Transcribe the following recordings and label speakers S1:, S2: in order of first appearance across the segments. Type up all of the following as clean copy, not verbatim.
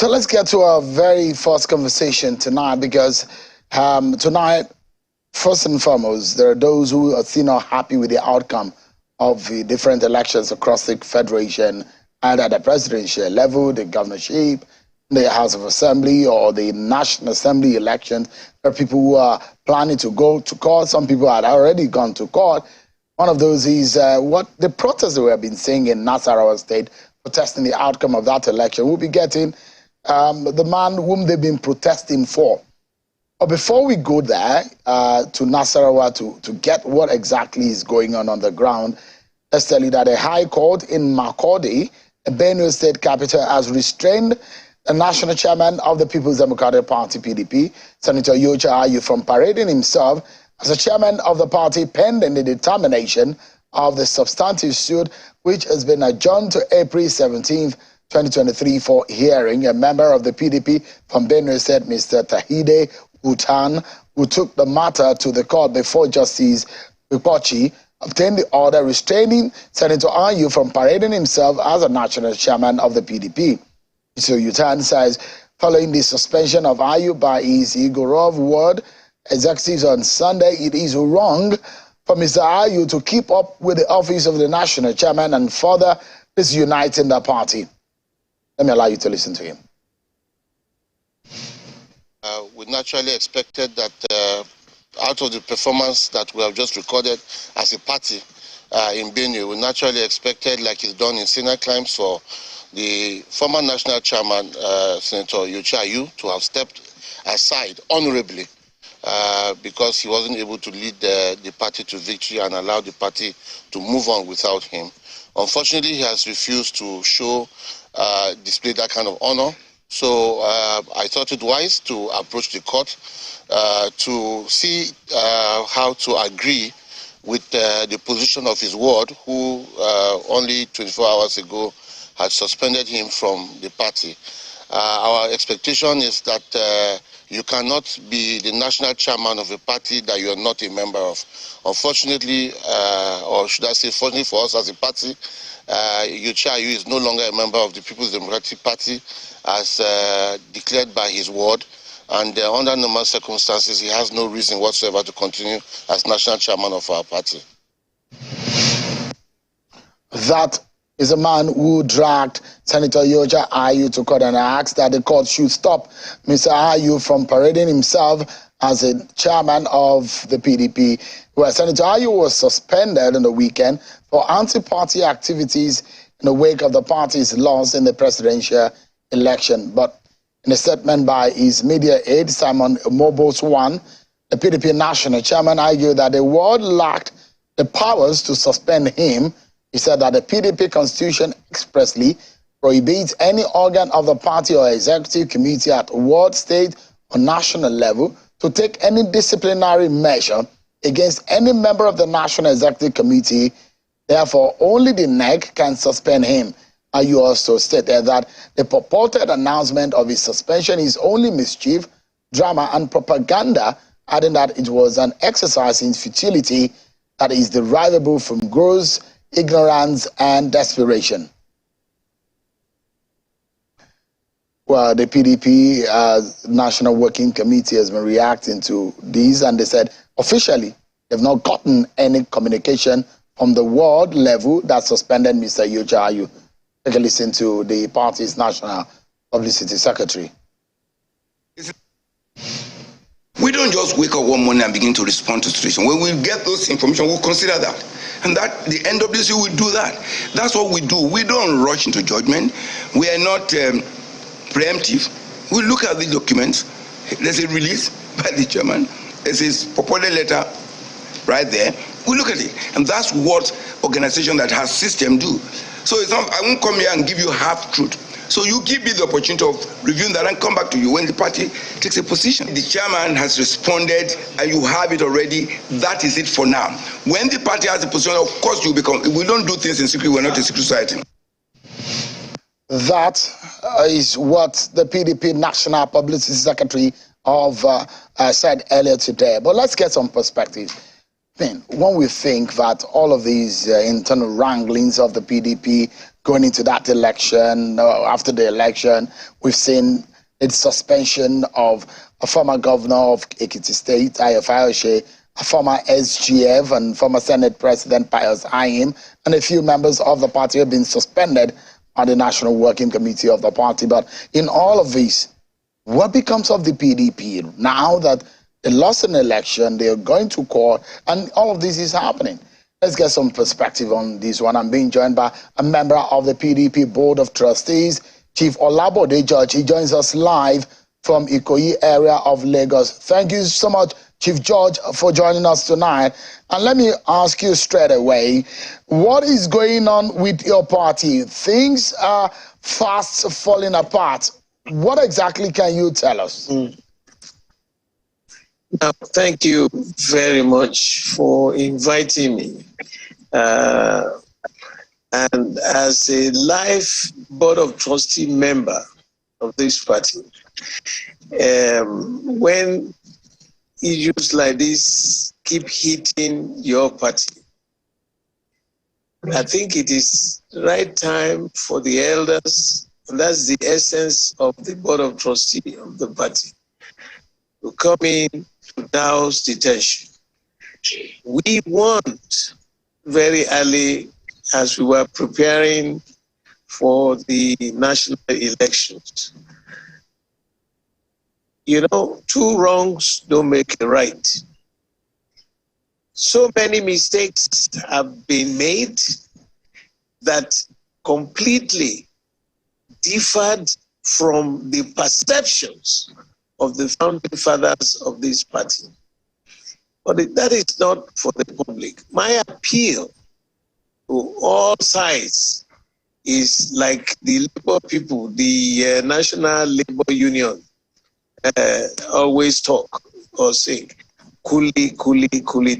S1: So let's get to our very first conversation tonight, because tonight, first and foremost, there are those who are still not happy with the outcome of the different elections across the federation, either at the presidential level, the governorship, the House of Assembly, or the National Assembly elections. There are people who are planning to go to court. Some people had already gone to court. One of those is what the protests that we have been seeing in Nasarawa State, protesting the outcome of that election. We'll be getting the man whom they've been protesting for. But before we go there to Nasarawa to get what exactly is going on the ground, let's tell you that a high court in Makurdi, the Benue State capital, has restrained the national chairman of the People's Democratic Party, PDP, Senator Yocha Ayu, from parading himself as a chairman of the party pending the determination of the substantive suit, which has been adjourned to April 17th, 2023 for hearing. A member of the PDP from Benue State, Mr. Tahide Utan, who took the matter to the court before Justice Upochi, obtained the order restraining Senator Ayu from parading himself as a national chairman of the PDP. So Utan says, following the suspension of Ayu by his Igorov ward executives on Sunday, it is wrong for Mr. Ayu to keep up with the office of the national chairman and further disuniting the party. Let me allow you to listen to him.
S2: We naturally expected that out of the performance that we have just recorded as a party in Benue, we naturally expected, like it's done in Sinai Climbs, for the former national chairman, Senator Yocha Ayu, to have stepped aside honorably because he wasn't able to lead the party to victory and allow the party to move on without him. Unfortunately, he has refused to display that kind of honor. So I thought it wise to approach the court to see how to agree with the position of his ward, who only 24 hours ago had suspended him from the party. Our expectation is that you cannot be the national chairman of a party that you are not a member of. Unfortunately, or should I say fortunately for us as a party, Yocha Ayu is no longer a member of the People's Democratic Party as declared by his ward, and under normal circumstances he has no reason whatsoever to continue as national chairman of our party.
S1: That is a man who dragged Senator Yocha Ayu to court and asked that the court should stop Mr. Ayu from parading himself as a chairman of the PDP, where Senator Ayu was suspended on the weekend for anti-party activities in the wake of the party's loss in the presidential election. But in a statement by his media aide, Simon Moboswan, the PDP national chairman argued that the ward lacked the powers to suspend him. He said that the PDP constitution expressly prohibits any organ of the party or executive committee at ward, state, or national level to take any disciplinary measure against any member of the National Executive Committee. Therefore, only the NEC can suspend him. Ayu also stated that the purported announcement of his suspension is only mischief, drama, and propaganda, adding that it was an exercise in futility that is derivable from gross ignorance and desperation. Well, the PDP National Working Committee has been reacting to these, and they said officially they've not gotten any communication from the ward level that suspended Mr. Yocha Ayu. Take a listen to the party's National Publicity Secretary.
S3: We don't just wake up one morning and begin to respond to situation. When we get those information, we'll consider that. And that the NWC will do that. That's what we do. We don't rush into judgment. We are not preemptive. We look at the documents. There's a release by the chairman. There's his purported letter right there. We look at it. And that's what organization that has system do. So it's not, I won't come here and give you half truth. So you give me the opportunity of reviewing that and come back to you when the party takes a position. The chairman has responded and you have it already. That is it for now. When the party has a position, of course you become, we don't do things in secret, we're not a secret society.
S1: That is what the PDP National Publicity Secretary said earlier today. But let's get some perspective. thing, when we think that all of these internal wranglings of the PDP going into that election, after the election, we've seen its suspension of a former governor of Ekiti State, Ayo Fayose, a former SGF and former Senate President Pius Ayim, and a few members of the party have been suspended on the National Working Committee of the party. But in all of this, what becomes of the PDP now that they lost an election, they're going to court, and all of this is happening? Let's get some perspective on this one. I'm being joined by a member of the PDP Board of Trustees, Chief Bode George. He joins us live from Ikoyi area of Lagos. Thank you so much, Chief George, for joining us tonight. And let me ask you straight away, what is going on with your party? Things are fast falling apart. What exactly can you tell us?
S4: Thank you very much for inviting me. And as a live Board of Trustee member of this party, when issues like this keep hitting your party, I think it is the right time for the elders, and that's the essence of the Board of Trustee of the party, to come in to douse the tension. We want very early, as we were preparing for the national elections, you know, two wrongs don't make a right. So many mistakes have been made that completely differed from the perceptions of the founding fathers of this party. But that is not for the public. My appeal to all sides is like the labor people, the National Labor Union always talk or say, coolly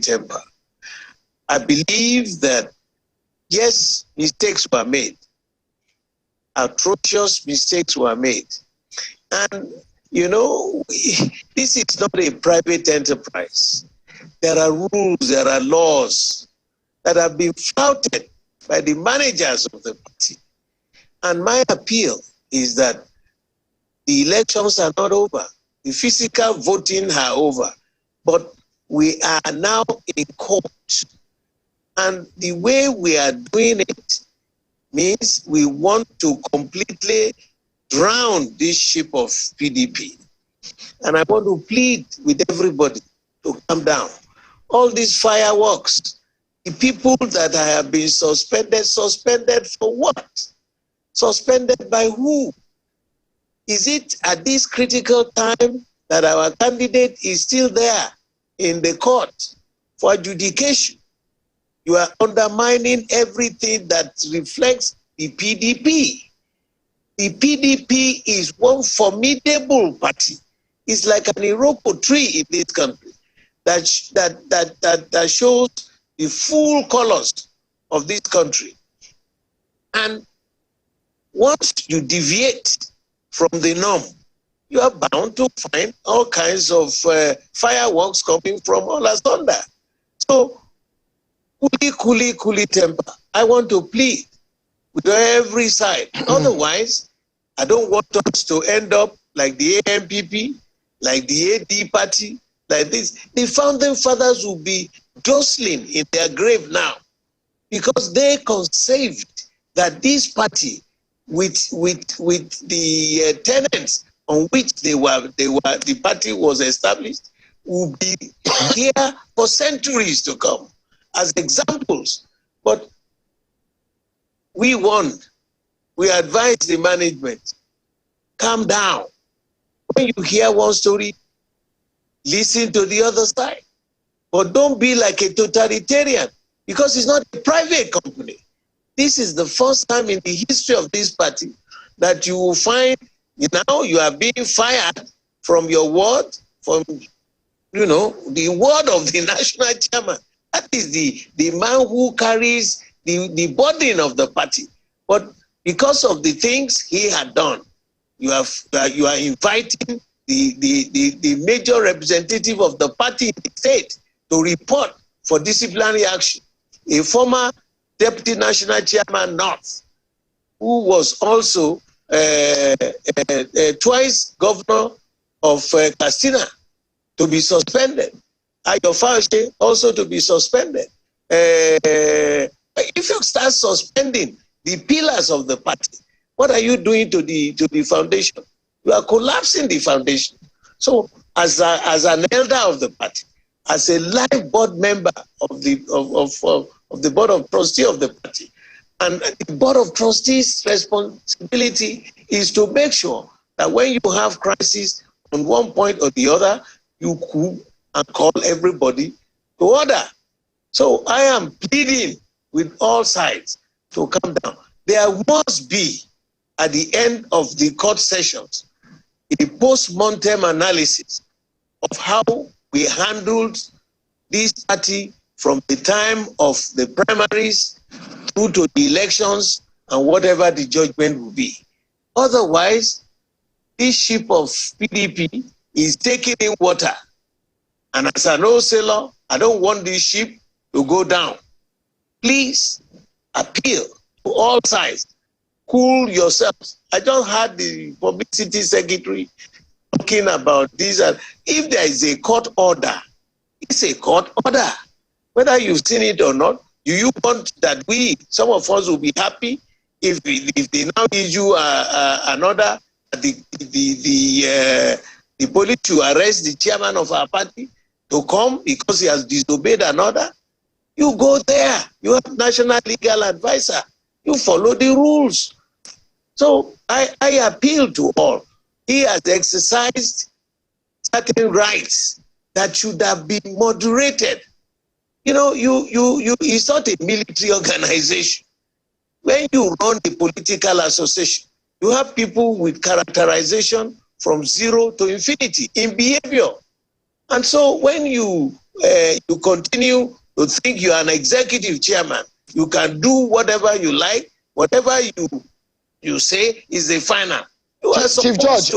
S4: temper. I believe that, yes, mistakes were made. Atrocious mistakes were made. And, you know, this is not a private enterprise. There are rules, there are laws that have been flouted by the managers of the party. And my appeal is that the elections are not over. The physical voting are over. But we are now in court. And the way we are doing it means we want to completely drown this ship of PDP. And I want to plead with everybody to calm down. All these fireworks, the people that have been suspended for what? Suspended by who? Is it at this critical time that our candidate is still there in the court for adjudication? You are undermining everything that reflects the PDP. The PDP is one formidable party. It's like an Iroko tree in this country that shows the full colors of this country. And once you deviate from the norm, you are bound to find all kinds of fireworks coming from all asunder. So, coolly temper. I want to plead with every side. Otherwise, I don't want us to end up like the AMPP, like the AD party, like this. The founding fathers will be jostling in their grave now because they conceived that this party, with the tenets on which the party was established, will be here for centuries to come as examples. But we advise the management, calm down. When you hear one story, listen to the other side. But don't be like a totalitarian, because it's not a private company. This is the first time in the history of this party that you will find, now you are being fired from your ward, from, you know, the word of the national chairman. That is the man who carries the burden of the party. But because of the things he had done, you are inviting the major representative of the party in the state to report for disciplinary action, a former Deputy National Chairman North, who was also twice governor of Castina, to be suspended. Ayo Fauci also to be suspended. If you start suspending the pillars of the party, what are you doing to the foundation? You are collapsing the foundation. So, as an elder of the party, as a live board member of the board of trustees of the party, and the board of trustees' responsibility is to make sure that when you have crisis on one point or the other, you could and call everybody to order. So I am pleading with all sides to come down. There must be, at the end of the court sessions, a post-mortem analysis of how we handled this party from the time of the primaries through to the elections and whatever the judgment will be. Otherwise, this ship of PDP is taking in water. And as an old sailor, I don't want this ship to go down. Please appeal to all sides. Cool yourselves. I just heard the publicity secretary talking about this. If there is a court order, it's a court order. Whether you've seen it or not, do you want that some of us will be happy if they now issue an order, the police to arrest the chairman of our party to come because he has disobeyed an order? You go there. You have national legal advisor. You follow the rules. So I appeal to all. He has exercised certain rights that should have been moderated. You know, it's not a military organization. When you run a political association, you have people with characterization from 0 to infinity in behavior. And so when you continue to think you are an executive chairman, you can do whatever you like, whatever you say is the final. You are
S1: Chief George,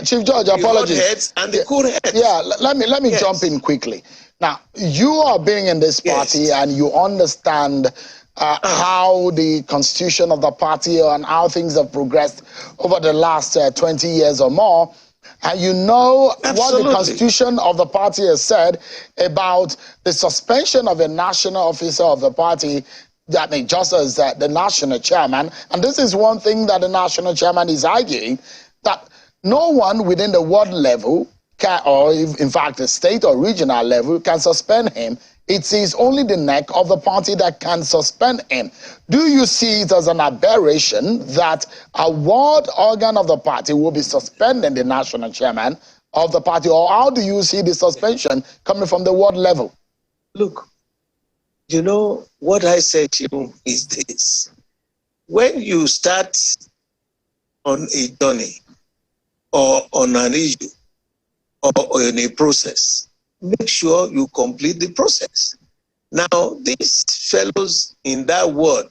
S1: Chief George, apologies.
S4: And the cool heads.
S1: Yeah, let me jump in quickly. Now, you are being in this party and you understand how the constitution of the party and how things have progressed over the last 20 years or more. And you know what the constitution of the party has said about the suspension of a national officer of the party, just as the national chairman. And this is one thing that the national chairman is arguing, that no one within the ward level or in fact the state or regional level can suspend him. It is only the neck of the party that can suspend him. Do you see it as an aberration that a ward organ of the party will be suspending the national chairman of the party? Or how do you see the suspension coming from the ward level?
S4: Look, you know, what I said to you is this. When you start on a journey or on an issue or in a process, make sure you complete the process. Now, these fellows in that ward,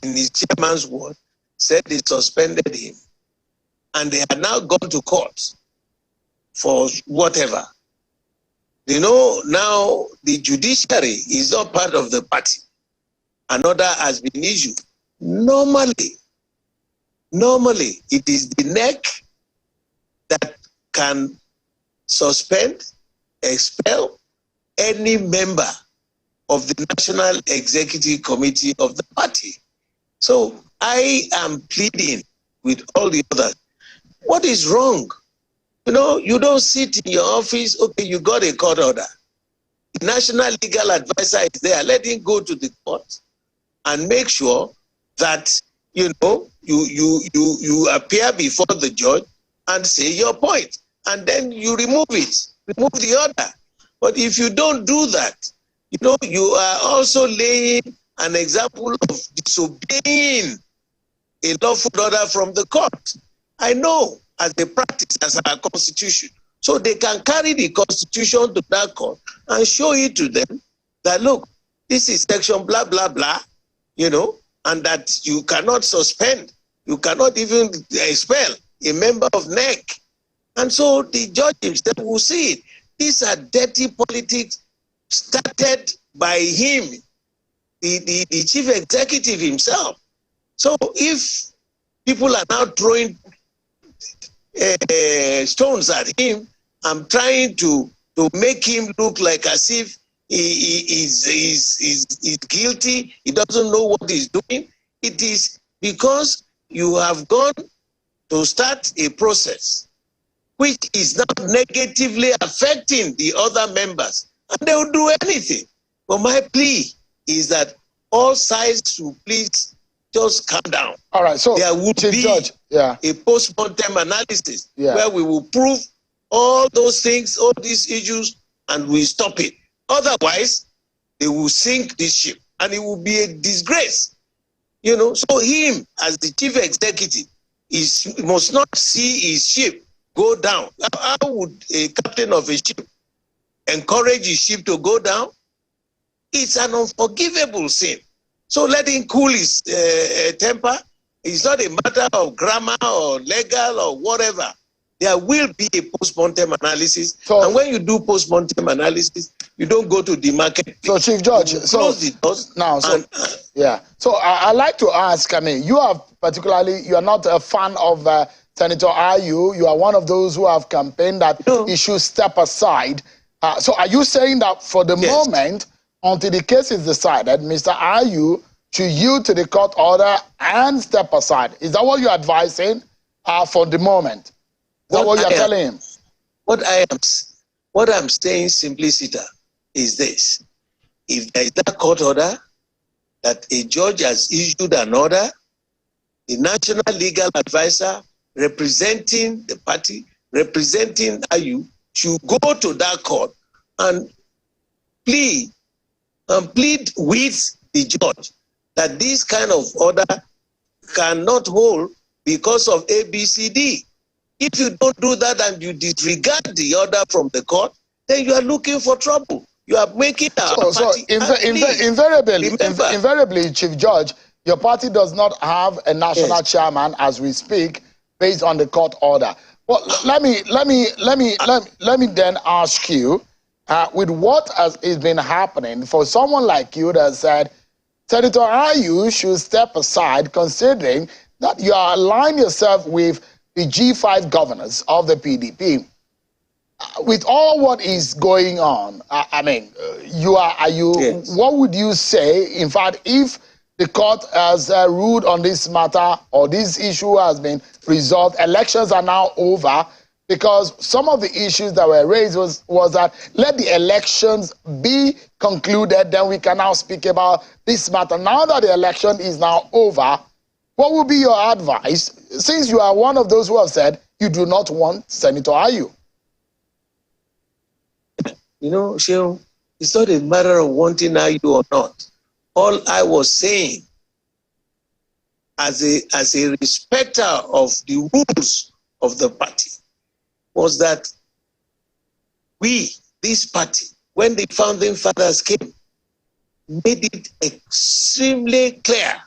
S4: in his chairman's ward, said they suspended him. And they are now gone to court for whatever. You know, now the judiciary is not part of the party. An order has been issued. Normally, it is the neck that can suspend, expel any member of the National Executive Committee of the party. So I am pleading with all the others. What is wrong? You know, you don't sit in your office, okay, you got a court order. The National Legal Advisor is there. Let him go to the court and make sure that, you know, you appear before the judge and say your point. And then you remove it, remove the order. But if you don't do that, you know, you are also laying an example of disobeying a lawful order from the court. I know as a practice, as our constitution. So they can carry the constitution to that court and show it to them that, look, this is section blah, blah, blah, you know, and that you cannot suspend, you cannot even expel a member of NEC. And so the judge himself will see it. These are dirty politics started by him, the chief executive himself. So if people are now throwing stones at him and trying to make him look like as if he's guilty, he doesn't know what he's doing, it is because you have gone to start a process which is now negatively affecting the other members, and they will do anything. But my plea is that all sides should please just calm down.
S1: All right, so
S4: there would
S1: Chief
S4: be
S1: Judge,
S4: a post-mortem analysis where we will prove all those things, all these issues, and we stop it. Otherwise, they will sink this ship, and it will be a disgrace. You know, so him as the chief executive must not see his ship go down. How would a captain of a ship encourage his ship to go down? It's an unforgivable sin. So let him cool his temper. It's not a matter of grammar or legal or whatever. There will be a post-mortem analysis. And when you do post-mortem analysis, you don't go to the market.
S1: So, Chief Judge,
S4: close the doors
S1: now, so I'd like to ask, I mean, you are not a fan of Senator Ayu. You are one of those who have campaigned that he should step aside. So are you saying that for the moment, until the case is decided, Mr. Ayu should yield to the court order and step aside? Is that what you're advising for the moment? Is that what you're telling him?
S4: What I'm saying, simpliciter, is this. If there is that court order, that a judge has issued an order, the national legal advisor representing the party, representing Ayu, should go to that court and plead with the judge that this kind of order cannot hold because of ABCD. If you don't do that and you disregard the order from the court, then you are looking for trouble. You are making our party.
S1: Invariably, Chief Judge, your party does not have a national chairman as we speak, based on the court order. Well, let me then ask you, with what has been happening, for someone like you that said, Senator Ayu should step aside, considering that you are aligning yourself with the G5 governors of the PDP. With all what is going on, what would you say, in fact, if the court has ruled on this matter or this issue has been resolved, elections are now over, because some of the issues that were raised was that let the elections be concluded, then we can now speak about this matter. Now that the election is now over, what would be your advice, since you are one of those who have said you do not want Senator Ayu?
S4: You know, Sheil, it's not a matter of wanting Ayu or not. All I was saying, as a respecter of the rules of the party, was that we, this party, when the founding fathers came, made it extremely clear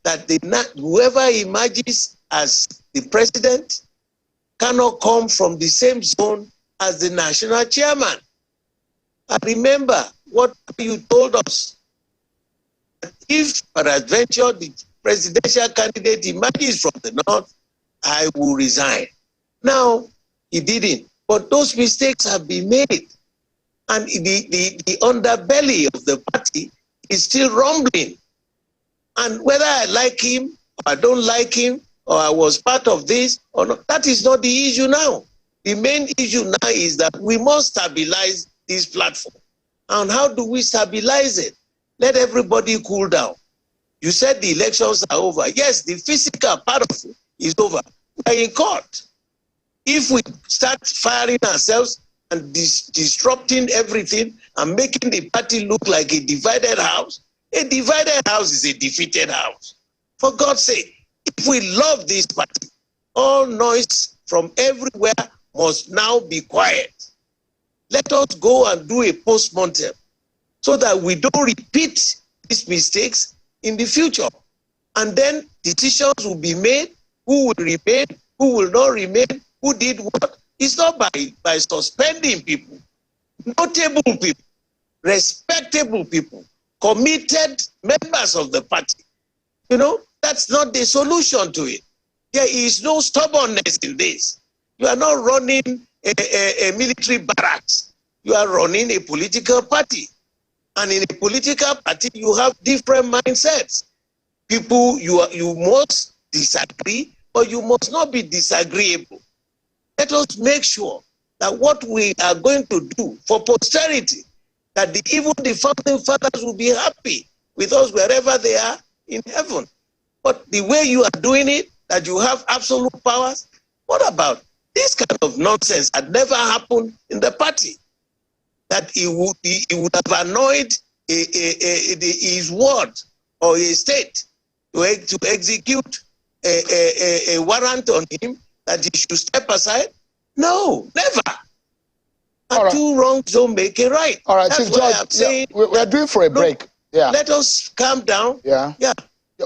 S4: that whoever emerges as the president cannot come from the same zone as the national chairman. And remember what you told us. If, peradventure, the presidential candidate emerges from the north, I will resign. Now, he didn't. But those mistakes have been made. And the underbelly of the party is still rumbling. And whether I like him, or I don't like him, or I was part of this, or not, that is not the issue now. The main issue now is that we must stabilize this platform. And how do we stabilize it? Let everybody cool down. You said the elections are over. Yes, the physical part of it is over. We're in court. If we start firing ourselves and disrupting everything and making the party look like a divided house is a defeated house. For God's sake, if we love this party, all noise from everywhere must now be quiet. Let us go and do a post-mortem so that we don't repeat these mistakes in the future. And then decisions will be made, who will remain, who will not remain, who did what. It's not by suspending people, notable people, respectable people, committed members of the party. You know, that's not the solution to it. There is no stubbornness in this. You are not running a military barracks. You are running a political party. And in a political party, you have different mindsets. People, you must disagree, but you must not be disagreeable. Let us make sure that what we are going to do for posterity, that even the founding fathers will be happy with us wherever they are in heaven. But the way you are doing it, that you have absolute powers, what about this kind of nonsense had never happened in the party? That he would have annoyed his ward or a state to execute a warrant on him that he should step aside? No, never. And two wrongs don't make a right.
S1: All right,
S4: that's
S1: Chief George,
S4: I'm saying
S1: we're due for a break. Yeah.
S4: Let us calm down.
S1: Yeah.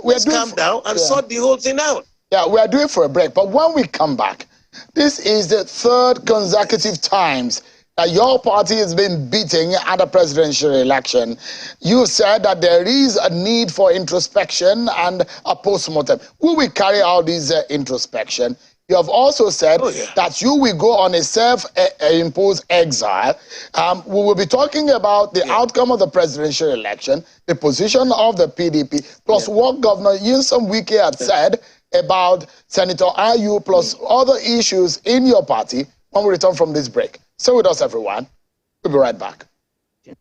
S4: Let's calm down and sort the whole thing out.
S1: Yeah, we are due for a break. But when we come back, this is the third consecutive times that your party has been beating at a presidential election. You said that there is a need for introspection and a postmortem. Will we carry out this introspection? You have also said that you will go on a self-imposed exile. We will be talking about the outcome of the presidential election, the position of the PDP, plus what Governor Nyesom Wike had said about Senator Ayu, plus other issues in your party when we return from this break. Stay with us, everyone. We'll be right back. Thank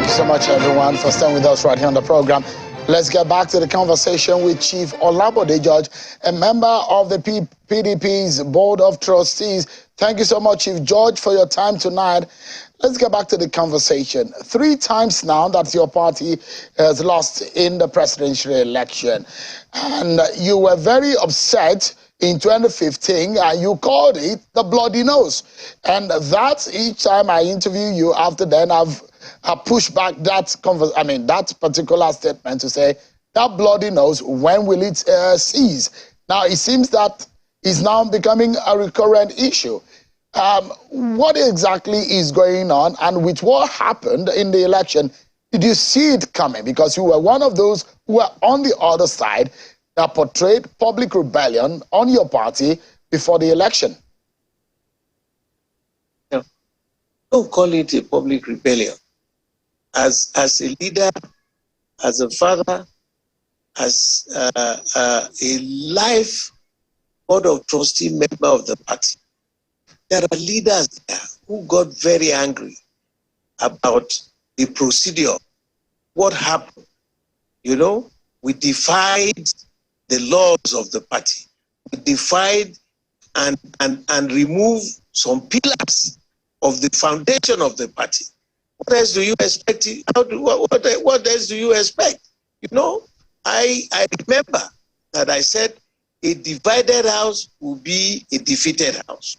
S1: you so much, everyone, for staying with us right here on the program. Let's get back to the conversation with Chief Bode, George, a member of the PDP's Board of Trustees. Thank you so much, Chief George, for your time tonight. Let's get back to the conversation. 3 times now that your party has lost in the presidential election. And you were very upset in 2015, and you called it the bloody nose. And that each time I interview you after then, I've pushed back that that particular statement to say that bloody nose, when will it cease? Now it seems that is now becoming a recurrent issue. What exactly is going on, and with what happened in the election, did you see it coming? Because you were one of those who were on the other side that portrayed public rebellion on your party before the election.
S4: No, don't call it a public rebellion. As a leader, as a father, as a life board of trustee member of the party, there are leaders there who got very angry about the procedure. What happened? You know, we defied the laws of the party. We defied and removed some pillars of the foundation of the party. What else do you expect? What else do you expect? You know, I remember that I said a divided house will be a defeated house.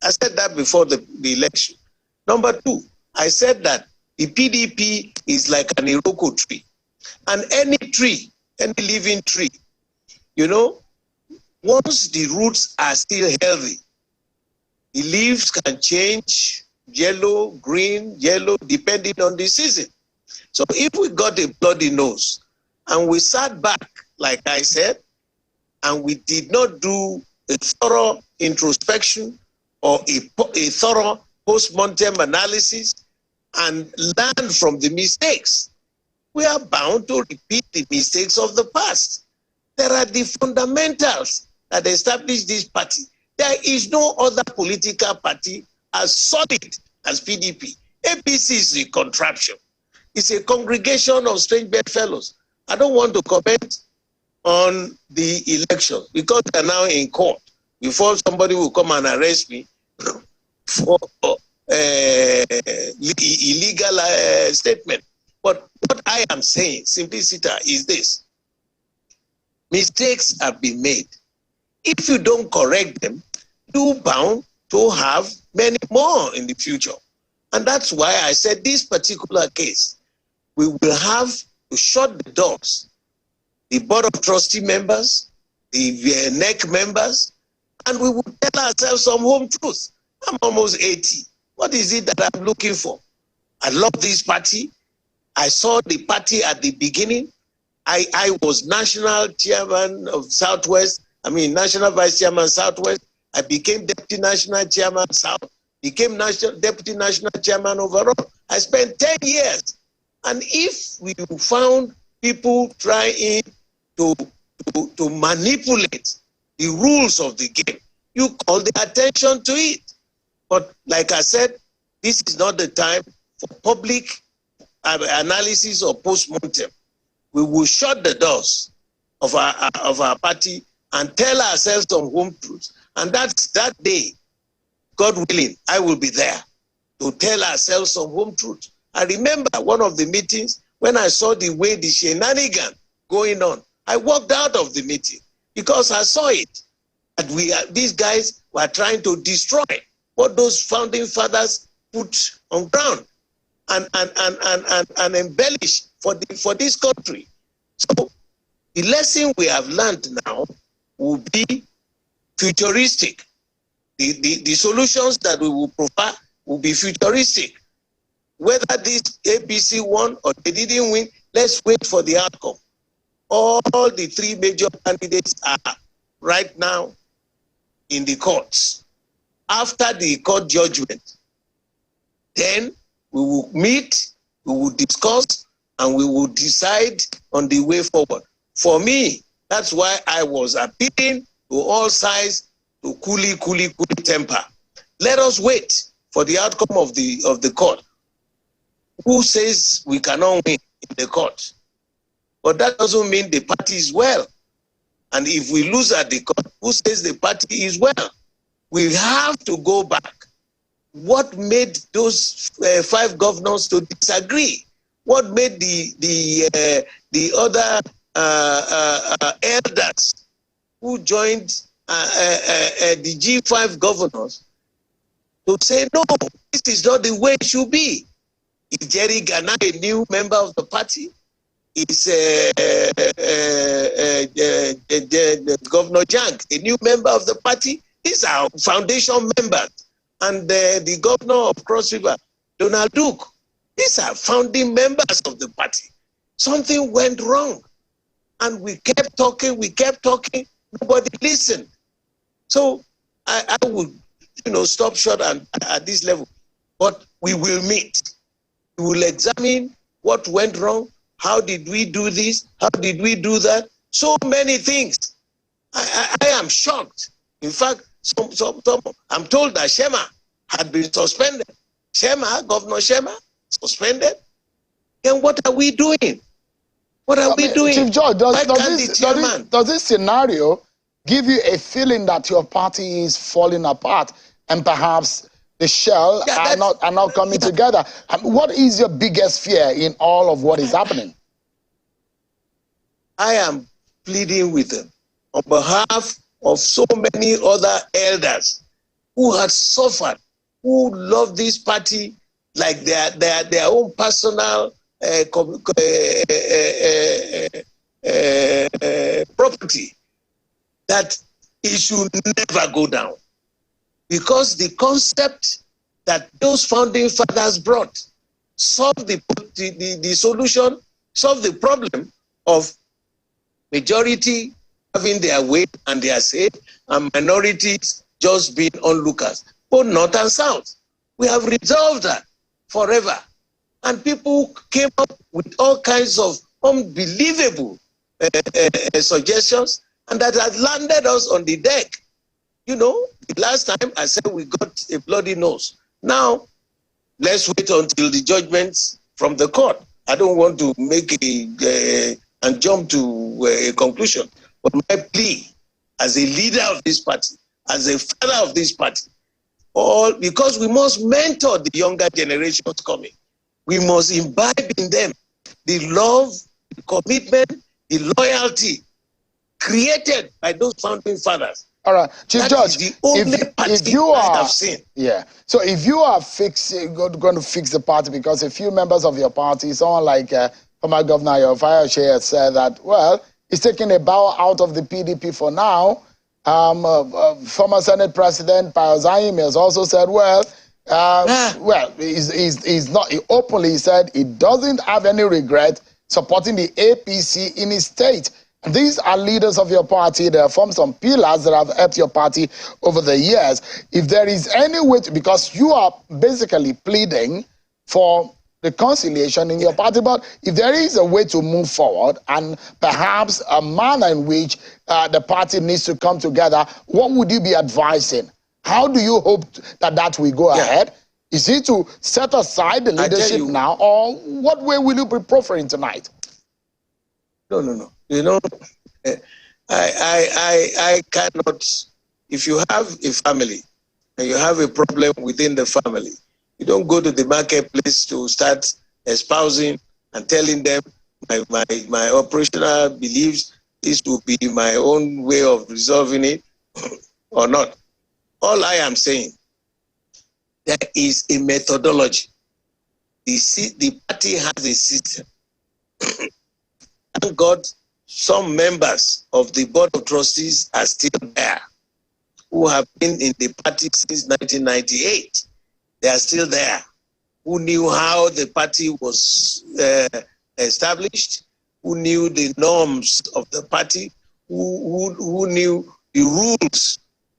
S4: I said that before the election. Number 2, I said that the PDP is like an Iroko tree. And any tree, any living tree, you know, once the roots are still healthy, the leaves can change yellow, green, yellow, depending on the season. So if we got a bloody nose and we sat back, like I said, and we did not do a thorough introspection or a thorough post-mortem analysis and learn from the mistakes, we are bound to repeat the mistakes of the past. There are the fundamentals that establish this party. There is no other political party as solid as PDP. APC is a contraption. It's a congregation of strange bedfellows. I don't want to comment on the election because they're now in court before somebody will come and arrest me for illegal statement. But what I am saying, simpliciter, is this. Mistakes have been made. If you don't correct them, you're bound to have many more in the future. And that's why I said this particular case, we will have to shut the doors. The board of trustee members, the NEC members, and we will tell ourselves some home truths. I'm almost 80. What is it that I'm looking for? I love this party. I saw the party at the beginning. I was national chairman of Southwest. National vice chairman Southwest. I became deputy national chairman South. Became deputy national chairman overall. I spent 10 years. And if we found people trying to manipulate the rules of the game, you call the attention to it. But like I said, this is not the time for public analysis or post-mortem. We will shut the doors of our party and tell ourselves some home truths. And that's that day, God willing, I will be there to tell ourselves some home truths. I remember one of the meetings when I saw the way the shenanigan going on. I walked out of the meeting because I saw it. That these guys were trying to destroy what those founding fathers put on ground and embellish for this country. So the lesson we have learned now will be futuristic. The solutions that we will provide will be futuristic. Whether this APC won or they didn't win, let's wait for the outcome. All the three major candidates are right now in the courts. After the court judgment, then we will meet, we will discuss, and we will decide on the way forward. For me, that's why I was appealing to all sides to cool temper. Let us wait for the outcome of the court. Who says we cannot win in the court? But that doesn't mean the party is well. And if we lose at the court, who says the party is well? We have to go back. What made those 5 governors to disagree? What made the other elders who joined the G5 governors to say, no, this is not the way it should be? Is Jerry Ghana a new member of the party? Is Governor Jank a new member of the party? These are foundation members. And the governor of Cross River, Donald Duke, these are founding members of the party. Something went wrong. And we kept talking, nobody listened. So I would, stop short at this level. But we will meet. We will examine what went wrong. How did we do this? How did we do that? So many things. I am shocked. In fact, I'm told that Shema had been suspended. Governor Shema, suspended. Then what are we doing? What are we doing?
S1: Chief George, does this scenario give you a feeling that your party is falling apart and perhaps the shell are not coming together? What is your biggest fear in all of what is happening?
S4: I am pleading with them on behalf of so many other elders who had suffered, who love this party like their own personal property, that it should never go down. Because the concept that those founding fathers brought solved the solution, solved the problem of majority having their way and their say, and minorities just being onlookers, both North and South. We have resolved that forever. And people came up with all kinds of unbelievable suggestions, and that has landed us on the deck. The last time I said we got a bloody nose. Now, let's wait until the judgments from the court. I don't want to make and jump to a conclusion. But my plea as a leader of this party, as a father of this party, because we must mentor the younger generations coming. We must imbibe in them the love, the commitment, the loyalty created by those founding fathers.
S1: All right, Chief George,
S4: the only
S1: if you are,
S4: I have seen.
S1: Yeah. So if you are going to fix the party, because a few members of your party, someone like former Governor Yofaya has said that, well, he's taking a bow out of the PDP for now, Former Senate President Pius Ayim has also said, well, he's not openly. He said he doesn't have any regret supporting the APC in his state. And these are leaders of your party. They have formed some pillars that have helped your party over the years. If there is any way to, because you are basically pleading for the conciliation in your party, but if there is a way to move forward and perhaps a manner in which the party needs to come together, what would you be advising? How do you hope that will go ahead? Is it to set aside the leadership now, or what way will you be proffering tonight?
S4: No. You know, I cannot. If you have a family and you have a problem within the family, you don't go to the marketplace to start espousing and telling them my operational beliefs, this will be my own way of resolving it or not. All I am saying, there is a methodology. The party has a system. Thank God, some members of the Board of Trustees are still there, who have been in the party since 1998. They are still there, who knew how the party was established, who knew the norms of the party, who knew the rules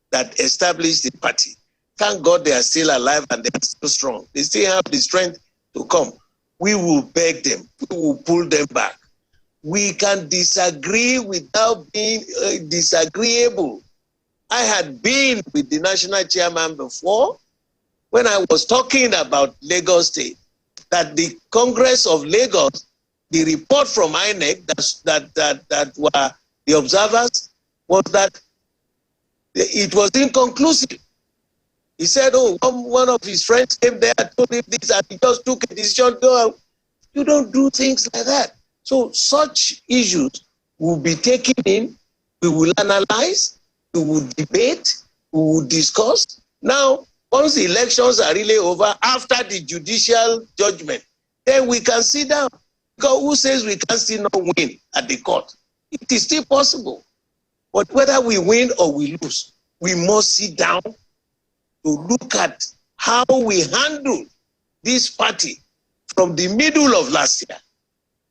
S4: that established the party. Thank God they are still alive and they are still strong. They still have the strength to come. We will beg them. We will pull them back. We can disagree without being disagreeable. I had been with the national chairman before when I was talking about Lagos State, that the Congress of Lagos, the report from INEC that were the observers, was that it was inconclusive. He said, oh, one of his friends came there and told him this, and he just took a decision. You don't do things like that. So such issues will be taken in, we will analyze, we will debate, we will discuss. Now, once the elections are really over, after the judicial judgment, then we can sit down. Because who says we can still not win at the court? It is still possible. But whether we win or we lose, we must sit down to look at how we handle this party from the middle of last year.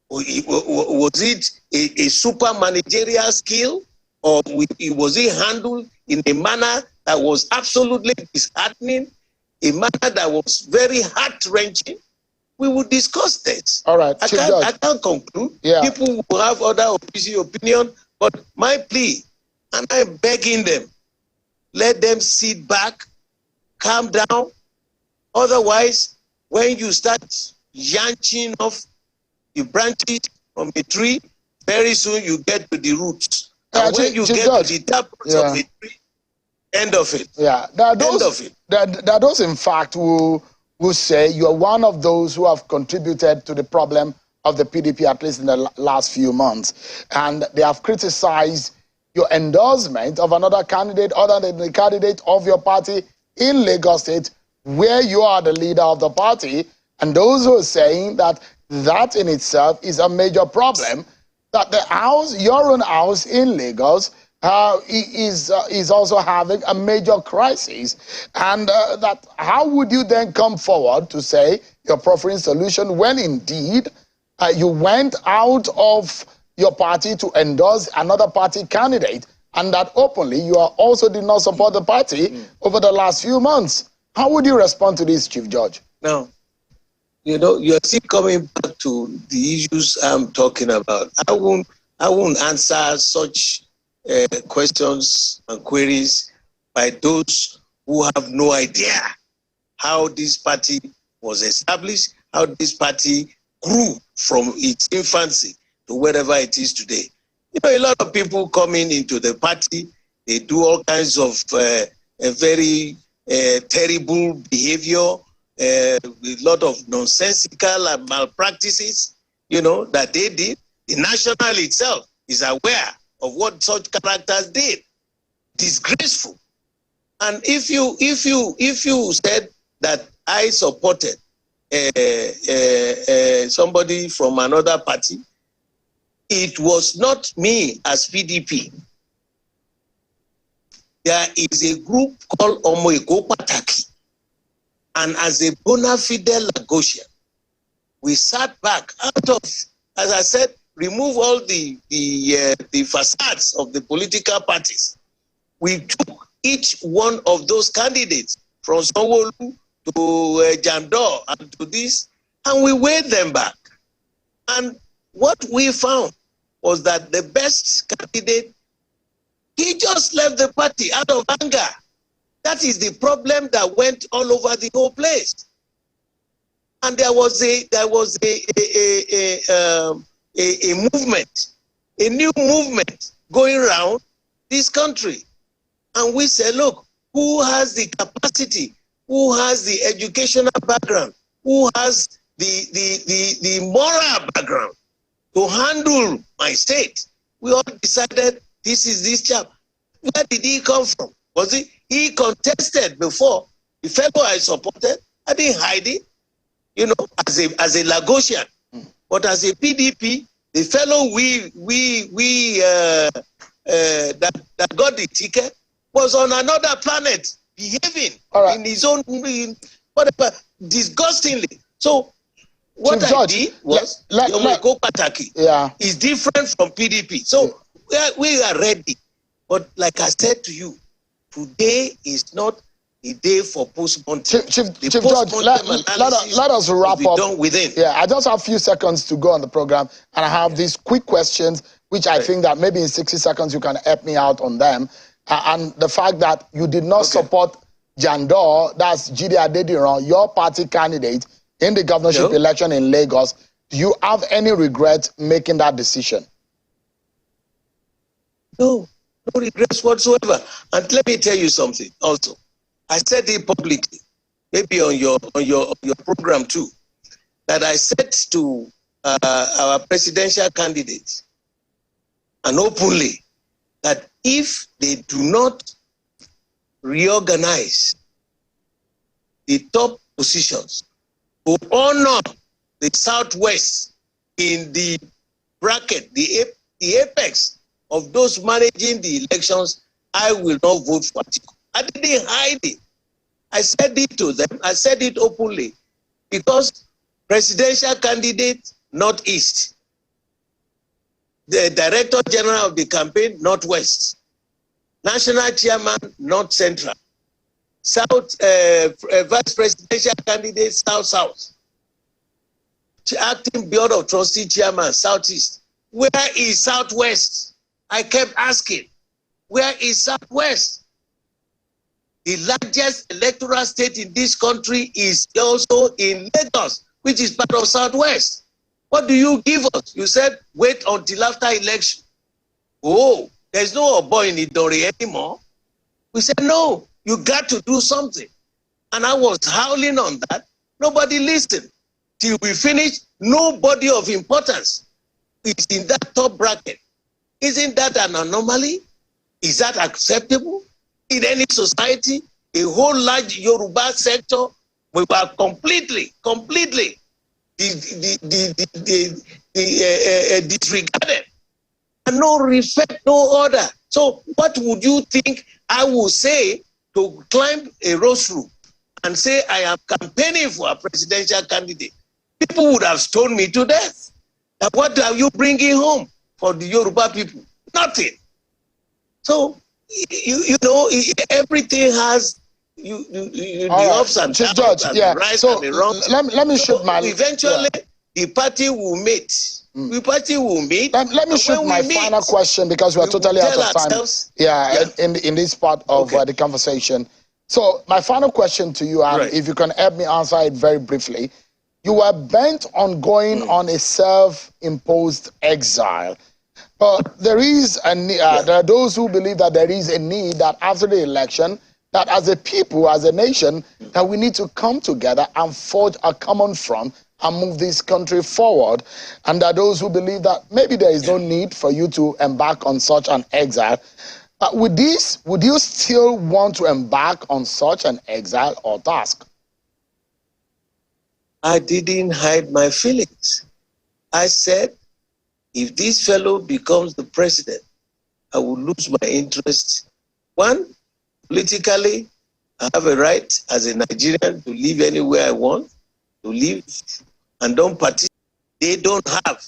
S4: Was it a super managerial skill, or was it handled in a manner that was absolutely disheartening, a manner that was very heart-wrenching? We will discuss this.
S1: All right,
S4: I can't conclude.
S1: Yeah.
S4: People will have other opinion, but my plea, and I'm begging them, let them sit back, calm down. Otherwise, when you start yanching off the branches from a tree, very soon you get to the roots. And when you get to the taproots of the tree, end of it.
S1: Yeah, there are those, in fact, who say you are one of those who have contributed to the problem of the PDP, at least in the last few months. And they have criticized your endorsement of another candidate other than the candidate of your party in Lagos State, where you are the leader of the party. And those who are saying that in itself is a major problem, that the house, your own house in Lagos, is also having a major crisis. And that how would you then come forward to say you're proffering solution when indeed you went out of your party to endorse another party candidate, and that openly you also did not support the party over the last few months? How would you respond to this, Chief Judge?
S4: Now, you know, you're still coming back to the issues I'm talking about. I won't answer such questions and queries by those who have no idea how this party was established, how this party grew from its infancy to wherever it is today. You know, a lot of people coming into the party, they do all kinds of very terrible behavior, a lot of nonsensical and malpractices, you know, that they did. The national itself is aware of what such characters did. Disgraceful. And if you said that I supported somebody from another party, it was not me as PDP. there is a group called Omo Eko Pataki. And as a bona fide Lagosian, we sat back out of, as I said, remove all the facades of the political parties. We took each one of those candidates from Sanwo-Olu to Jandor and to this, and we weighed them back. And what we found was that the best candidate, he just left the party out of anger. That is the problem that went all over the whole place. And there was a movement, a new movement going around this country. And we said, look, who has the capacity, who has the educational background, who has the moral background to handle my state? We all decided this is this chap. Where did he come from? Was he contested before? The fellow I supported, I didn't hide it, you know, as a Lagosian. But as a PDP, the fellow that got the ticket was on another planet, behaving in his own, whatever, disgustingly. So what
S1: Chief
S4: I
S1: George,
S4: did was, Eko Pataki is different from PDP. So we are ready. But like I said to you, today is not a day for post-mortem.
S1: Chief George, let us wrap up.
S4: Done within.
S1: Yeah, I just have a few seconds to go on the program, and I have these quick questions, which I think that maybe in 60 seconds you can help me out on them. And the fact that you did not support Jandor, that's Jide Adediran, your party candidate in the governorship election in Lagos. Do you have any regret making that decision?
S4: No regrets whatsoever. And let me tell you something also. I said it publicly, maybe on your program too, that I said to our presidential candidates, and openly, that if they do not reorganize the top positions to honor the Southwest in the bracket, the apex of those managing the elections, I will not vote for Atiku. I didn't hide it. I said it to them. I said it openly. Because presidential candidate, Northeast. The Director General of the campaign, Northwest. National Chairman, North Central. South, Vice Presidential candidate, South. Acting Board of Trustee Chairman, Southeast. Where is Southwest? I kept asking, where is Southwest? The largest electoral state in this country is also in Lagos, which is part of Southwest. What do you give us? You said, wait until after election. Oh, there's no boy in Idori anymore. We said, no, you got to do something. And I was howling on that. Nobody listened. Till we finished, nobody of importance is in that top bracket. Isn't that an anomaly? Is that acceptable? In any society, a whole large Yoruba sector, we were completely disregarded. And no respect, no order. So what would you think I would say to climb a rostrum and say I am campaigning for a presidential candidate? People would have stoned me to death. Now, what are you bringing home for the Yoruba people? Nothing. So, you know, everything has the ups and downs,
S1: George,
S4: and the right and the wrong.
S1: Let me shoot my...
S4: Eventually, the party will meet. The party will meet.
S1: Let me shoot my final question, because we're totally out of time. In this part of the conversation. So my final question to you, and if you can help me answer it very briefly. You were bent on going on a self-imposed exile. But there is there are those who believe that there is a need that after the election, that as a people, as a nation, that we need to come together and forge a common front and move this country forward. And there are those who believe that maybe there is no need for you to embark on such an exile. With this, would you still want to embark on such an exile or task?
S4: I didn't hide my feelings. I said, if this fellow becomes the president, I will lose my interest, one, Politically, I have a right as a Nigerian to live anywhere I want to live and don't participate. They don't have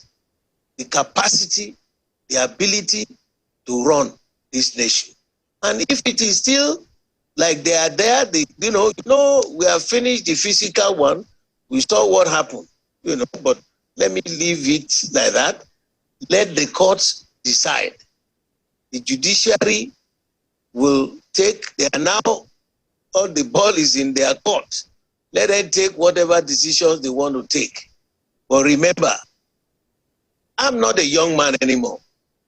S4: the capacity, the ability to run this nation. And if it is still like they are there, we have finished the physical one. We saw what happened, but let me leave it like that. Let the courts decide. The judiciary will take, they are now, all the ball is in their court. Let them take whatever decisions they want to take. But remember, I'm not a young man anymore.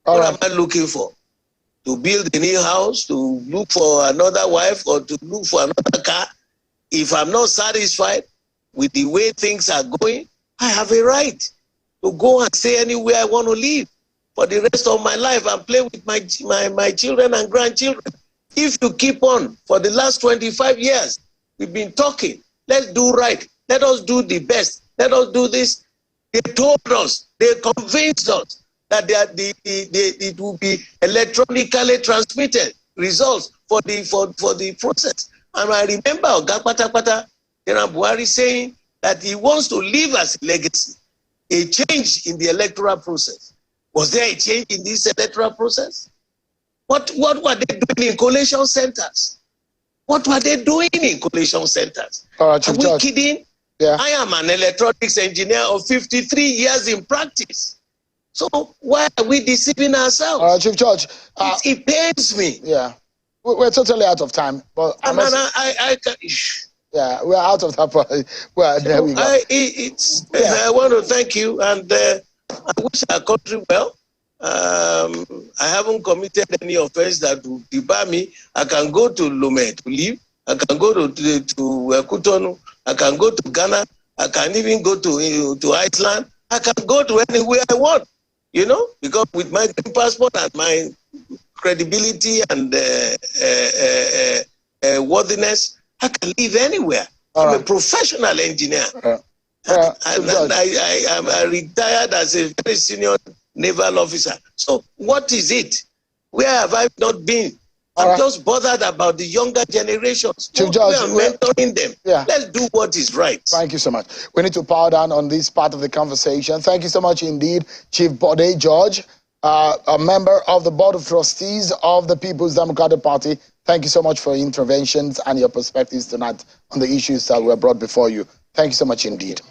S4: What am I looking for? To build a new house, to look for another wife, or to look for another car? If I'm not satisfied with the way things are going, I have a right to go and stay anywhere I want to live for the rest of my life and play with my children and grandchildren. If you keep on for the last 25 years, we've been talking, let's do right, let us do the best, let us do this. They told us, they convinced us that it will be electronically transmitted results for the process. And I remember Oga Patapata Buhari saying that he wants to leave as a legacy a change in the electoral process. Was there a change in this electoral process? What were they doing in collation centers? What were they doing in collation centers? Are we kidding?
S1: Yeah.
S4: I am an electronics engineer of 53 years in practice. So why are we deceiving ourselves?
S1: All right, Chief Judge.
S4: It pains me.
S1: Yeah. We're totally out of time. But yeah, we're out of that point. Well, there we go.
S4: I want to thank you, and I wish our country well. I haven't committed any offense that would debar me. I can go to Lomé to live. I can go to Cotonou. I can go to Ghana. I can even go to Iceland. I can go to anywhere I want, because with my green passport and my credibility and worthiness, I can live anywhere. I'm a professional engineer. I retired as a very senior naval officer. So what is it? Where have I not been? I'm just bothered about the younger generations.
S1: Chief Judge,
S4: we are mentoring them.
S1: Yeah.
S4: Let's do what is right.
S1: Thank you so much. We need to power down on this part of the conversation. Thank you so much indeed, Chief Bode George, a member of the Board of Trustees of the People's Democratic Party. Thank you so much for your interventions and your perspectives tonight on the issues that were brought before you. Thank you so much indeed.